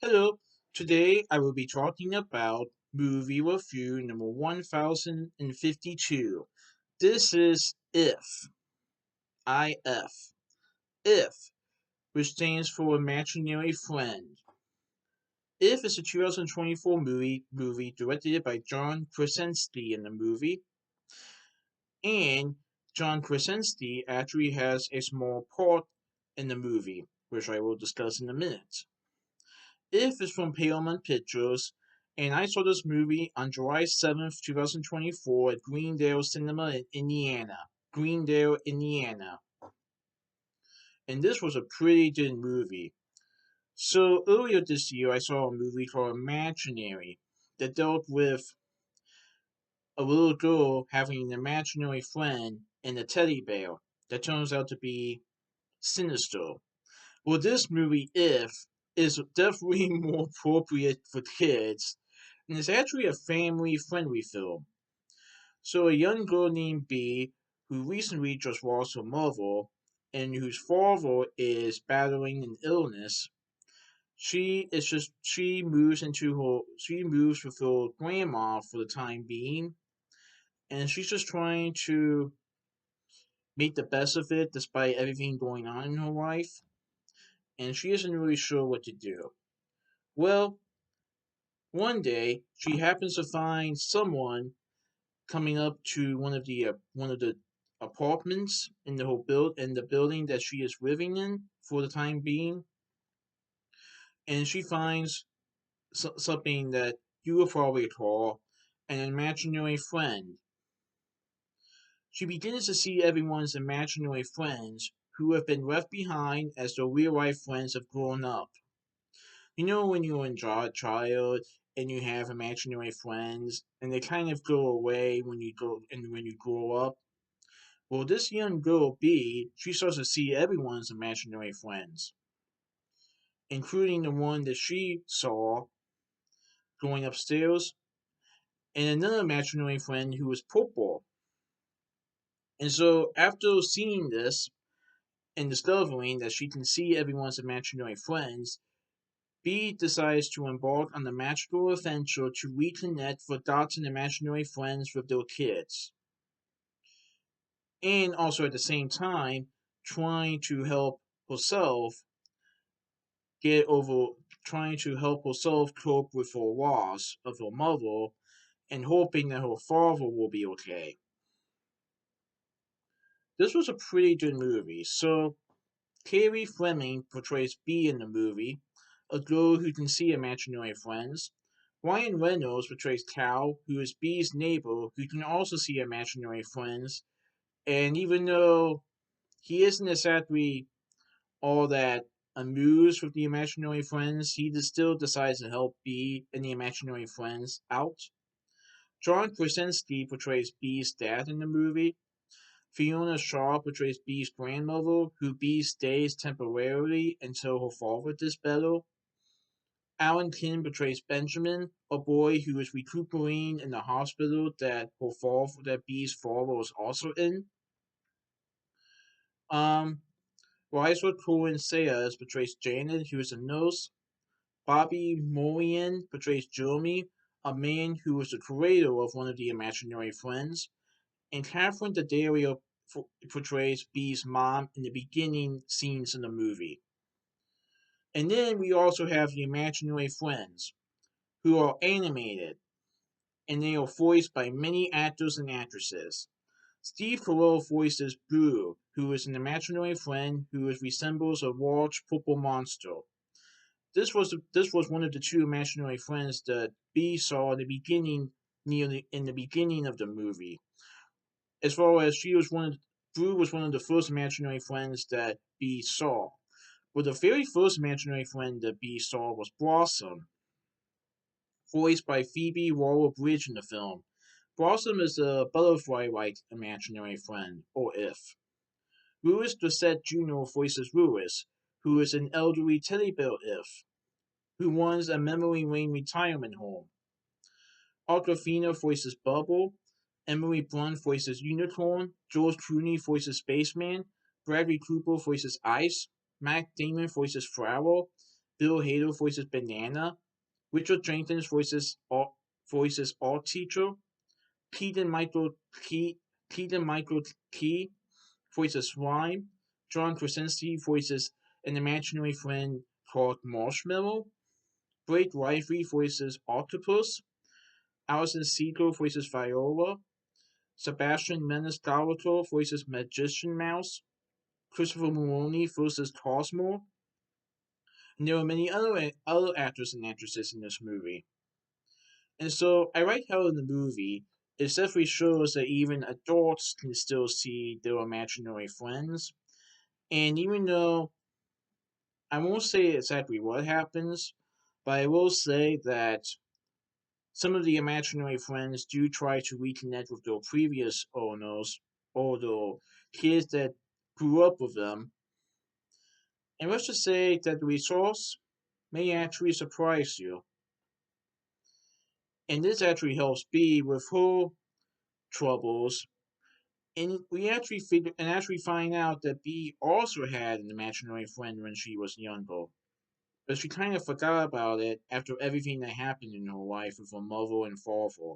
Hello, today I will be talking about movie review number 1052. This is IF, IF, which stands for Imaginary Friend. If is a 2024 movie directed by John Krasinski in the movie, and John Krasinski actually has a small part in the movie, which I will discuss in a minute. If is from Paramount Pictures, and I saw this movie on July 7th, 2024 at Greendale Cinema in Indiana. Greendale, Indiana. And this was a pretty good movie. So earlier this year I saw a movie called Imaginary that dealt with a little girl having an imaginary friend and a teddy bear that turns out to be sinister. Well, this movie, If, is definitely more appropriate for kids, and it's actually a family friendly film. So, a young girl named B, who recently just lost her mother, and whose father is battling an illness, she moves with her grandma for the time being, and she's just trying to make the best of it despite everything going on in her life, and she isn't really sure what to do. Well, one day, she happens to find someone coming up to one of the apartments in the building that she is living in for the time being, and she finds something that you would probably call an imaginary friend. She begins to see everyone's imaginary friends who have been left behind as their real life friends have grown up. You know when you're a child and you have imaginary friends and they kind of go away when you grow up? Well, this young girl B, she starts to see everyone's imaginary friends, including the one that she saw going upstairs, and another imaginary friend who was purple. And so after seeing this and discovering that she can see everyone's imaginary friends, B decides to embark on the magical adventure to reconnect forgotten imaginary friends with their kids. And also at the same time, trying to help herself get over, trying to help herself cope with her loss of her mother and hoping that her father will be okay. This was a pretty good movie. So, Carrie Fleming portrays B in the movie, a girl who can see imaginary friends. Ryan Reynolds portrays Cal, who is B's neighbor who can also see imaginary friends. And even though he isn't exactly all that amused with the imaginary friends, he still decides to help B and the imaginary friends out. John Krasinski portrays B's dad in the movie. Fiona Shaw portrays B's grandmother, who B stays temporarily until her father does better. Alan Kim portrays Benjamin, a boy who is recuperating in the hospital that B's father was also in. Um, Liza Cohen Sayers portrays Janet, who is a nurse. Bobby Moyan portrays Jeremy, a man who is the creator of one of the imaginary friends. And Catherine Daddario portrays B's mom in the beginning scenes in the movie. And then we also have the imaginary friends, who are animated, and they are voiced by many actors and actresses. Steve Carell voices Boo, who is an imaginary friend who resembles a large purple monster. This was one of the two imaginary friends that B saw in the beginning in the beginning of the movie. As far as Boo was one of the first imaginary friends that B saw. But the very first imaginary friend that B saw was Blossom, voiced by Phoebe Waller-Bridge in the film. Blossom is a butterfly-like imaginary friend, or if. Louis Gossett Jr. voices Louis, who is an elderly teddy bear if, who runs a memory lane retirement home. Awkwafina voices Bubble, Emily Blunt voices Unicorn, George Clooney voices Spaceman, Bradley Cooper voices Ice, Matt Damon voices Flower, Bill Hader voices Banana. Richard Jenkins voices Art Teacher. Keaton Michael Key Keaton Michael Key voices Slime. John Krasinski voices an imaginary friend called Marshmallow. Blake Lively voices Octopus. Alison Segal voices Viola. Sebastian Maniscalco voices Magician Mouse. Christopher Maloney voices Cosmo. And there are many other actors and actresses in this movie. And so I like how in the movie it definitely shows that even adults can still see their imaginary friends. And even though I won't say exactly what happens, but I will say that some of the imaginary friends do try to reconnect with their previous owners or the kids that grew up with them. And let's just say that the results may actually surprise you. And this actually helps B with her troubles. And we actually find out that B also had an imaginary friend when she was younger. But she kind of forgot about it after everything that happened in her life with her mother and father.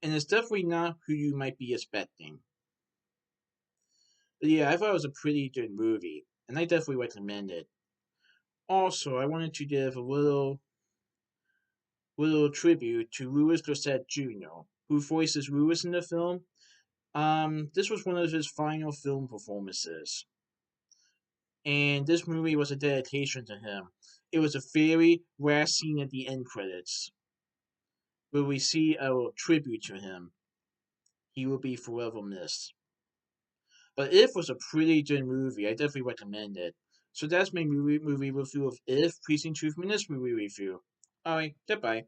And it's definitely not who you might be expecting. But yeah, I thought it was a pretty good movie, and I definitely recommend it. Also, I wanted to give a little tribute to Louis Gossett Jr., who voices Louis in the film. This was one of his final film performances, and this movie was a dedication to him. It was a very last scene at the end credits, where we see a tribute to him. He will be forever missed. But If was a pretty good movie. I definitely recommend it. So that's my movie review of If, Precinct Truth Minutes movie review. Alright, goodbye.